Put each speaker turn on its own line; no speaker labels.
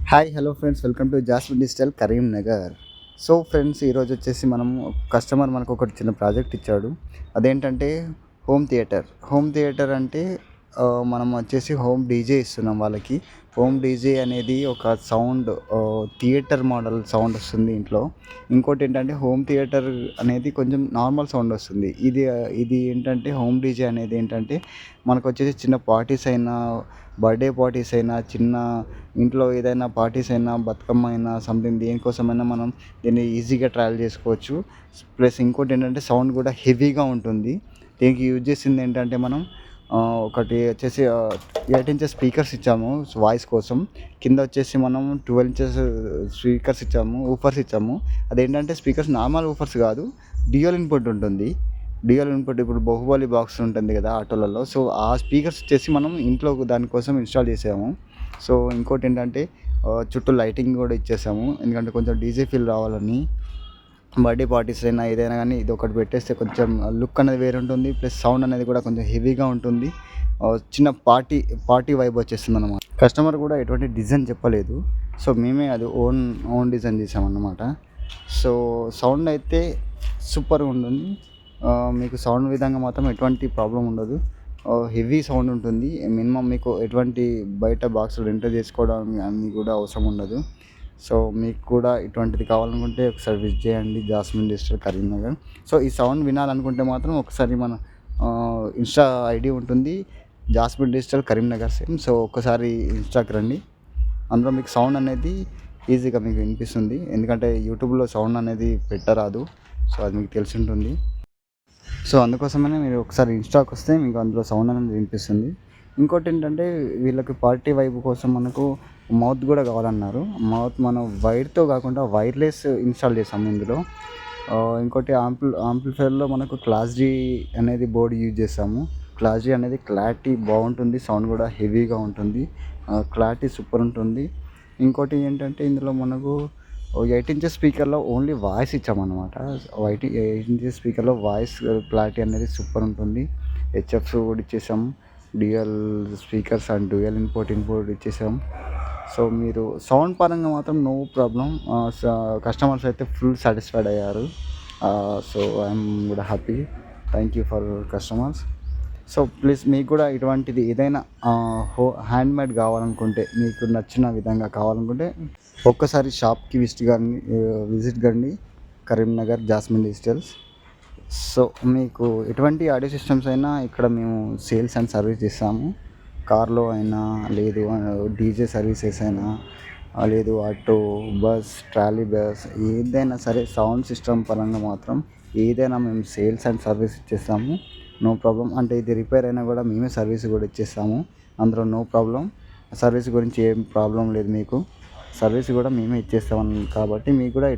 Hi hello friends, welcome to jasmine digital Karimnagar. So friends, ఈరోజు వచ్చేసి మనం కస్టమర్ మనకు ఒకటి చిన్న ప్రాజెక్ట్ ఇచ్చాడు. అదేంటంటే హోమ్ థియేటర్ అంటే మనం వచ్చేసి హోమ్ డీజే ఇస్తున్నాం వాళ్ళకి. హోమ్ డీజే అనేది ఒక సౌండ్, థియేటర్ మోడల్ సౌండ్ వస్తుంది ఇంట్లో. ఇంకోటి ఏంటంటే హోమ్ థియేటర్ అనేది కొంచెం నార్మల్ సౌండ్ వస్తుంది. ఇది ఏంటంటే హోమ్ డీజే అనేది ఏంటంటే మనకు వచ్చేసి చిన్న పార్టీస్ అయినా, బర్త్డే పార్టీస్ అయినా, చిన్న ఇంట్లో ఏదైనా పార్టీస్ అయినా, బతుకమ్మ అయినా, సంథింగ్ దేనికోసమైనా మనం దీన్ని ఈజీగా ట్రావెల్ చేసుకోవచ్చు. ప్లస్ ఇంకోటి ఏంటంటే సౌండ్ కూడా హెవీగా ఉంటుంది. దీనికి యూజ్ చేసింది ఏంటంటే మనం ఒకటి వచ్చేసి 8 ఇంచెస్ స్పీకర్స్ ఇచ్చాము వాయిస్ కోసం. కింద వచ్చేసి మనం 12 ఇంచెస్ స్పీకర్స్ ఇచ్చాము, ఊఫర్స్ ఇచ్చాము. అదేంటంటే స్పీకర్స్ నార్మల్ ఊఫర్స్ కాదు, డ్యూయల్ ఇన్పుట్ ఉంటుంది. డ్యూయల్ ఇన్పుట్ ఇప్పుడు బాహుబలి బాక్స్ ఉంటుంది కదా ఆటోలలో, సో ఆ స్పీకర్స్ వచ్చేసి మనం ఇంట్లో దానికోసం ఇన్స్టాల్ చేసాము. సో ఇంకోటి ఏంటంటే చుట్టూ లైటింగ్ కూడా ఇచ్చేసాము, ఎందుకంటే కొంచెం డీజే ఫీల్ రావాలని. బర్త్డే పార్టీస్ అయినా ఏదైనా కానీ ఇది ఒకటి పెట్టేస్తే కొంచెం లుక్ అనేది వేరే ఉంటుంది. ప్లస్ సౌండ్ అనేది కూడా కొంచెం హెవీగా ఉంటుంది. చిన్న పార్టీ వైబ్ వచ్చేస్తుంది అన్నమాట. కస్టమర్ కూడా ఎటువంటి డిజైన్ చెప్పలేదు, సో మేమే అది ఓన్ డిజైన్ చేసామన్నమాట. సో సౌండ్ అయితే సూపర్గా ఉంటుంది. మీకు సౌండ్ విధంగా మాత్రం ఎటువంటి ప్రాబ్లం ఉండదు. హెవీ సౌండ్ ఉంటుంది. మినిమం మీకు ఎటువంటి బయట బాక్సులు ఎంటర్ చేసుకోవడం అన్నీ కూడా అవసరం ఉండదు. సో మీకు కూడా ఇటువంటిది కావాలనుకుంటే ఒకసారి విజిట్ చేయండి జాస్మిన్ డిజిటల్ కరీంనగర్. సో ఈ సౌండ్ వినాలనుకుంటే మాత్రం ఒకసారి మన ఇన్స్టా ఐడి ఉంటుంది, jasmine digital Karimnagar same. So ఒక్కసారి ఇన్స్టాకి రండి, అందులో మీకు సౌండ్ అనేది ఈజీగా మీకు వినిపిస్తుంది. ఎందుకంటే యూట్యూబ్లో సౌండ్ అనేది పెట్టరాదు, సో అది మీకు తెలిసి ఉంటుంది. సో అందుకోసమనే మీరు ఒకసారి ఇన్స్టాకి వస్తే మీకు అందులో సౌండ్ అనేది వినిపిస్తుంది. ఇంకోటి ఏంటంటే వీళ్ళకి పార్టీ వైబ్ కోసం మనకు మౌత్ కూడా కావాలన్నారు. మౌత్ మనం వైర్తో కాకుండా వైర్లెస్ ఇన్స్టాల్ చేసాము ఇందులో. ఇంకోటి ఆంప్లిఫైర్లో మనకు క్లాస్ జీ అనేది బోర్డు యూజ్ చేసాము. క్లాస్ జీ అనేది క్లారిటీ బాగుంటుంది, సౌండ్ కూడా హెవీగా ఉంటుంది, క్లారిటీ సూపర్ ఉంటుంది. ఇంకోటి ఏంటంటే ఇందులో మనకు 8 ఇంచెస్ స్పీకర్లో ఓన్లీ వాయిస్ ఇచ్చామన్నమాట. 8 ఇంచెస్ స్పీకర్లో వాయిస్ క్లారిటీ అనేది సూపర్ ఉంటుంది. హెచ్ఎఫ్స్ కూడా ఇచ్చేసాము, dual speakers and dual input ఇచ్చేసాం. సో మీరు సౌండ్ పరంగా మాత్రం నో ప్రాబ్లం. కస్టమర్స్ అయితే ఫుల్ సాటిస్ఫైడ్ అయ్యారు. సో ఐఎమ్ కూడా happy. Thank you for customers. So please మీకు కూడా ఇటువంటిది ఏదైనా హ్యాండ్మేడ్ కావాలనుకుంటే, మీకు నచ్చిన విధంగా కావాలనుకుంటే ఒక్కసారి షాప్కి విజిట్ కండి, కరీంనగర్ జాస్మిన్ డిజిటల్స్. సో మీకు ఎటువంటి ఆడియో సిస్టమ్స్ అయినా ఇక్కడ మేము సేల్స్ అండ్ సర్వీస్ చేస్తాము. కార్లో అయినా, లేదు డీజే సర్వీసెస్ అయినా, లేదు ఆటో, బస్, ట్రాలీ బస్, ఏదైనా సరే సౌండ్ సిస్టమ్ పరంగా మాత్రం ఏదైనా మేము సేల్స్ అండ్ సర్వీస్ ఇచ్చేస్తాము. No problem. అంటే ఇది రిపేర్ అయినా కూడా మేమే సర్వీస్ కూడా ఇచ్చేస్తాము, అందులో నో ప్రాబ్లం. సర్వీస్ గురించి ఏం ప్రాబ్లం లేదు మీకు. సర్వీస్ కూడా మేమే ఇచ్చేస్తాం కాబట్టి మీకు కూడా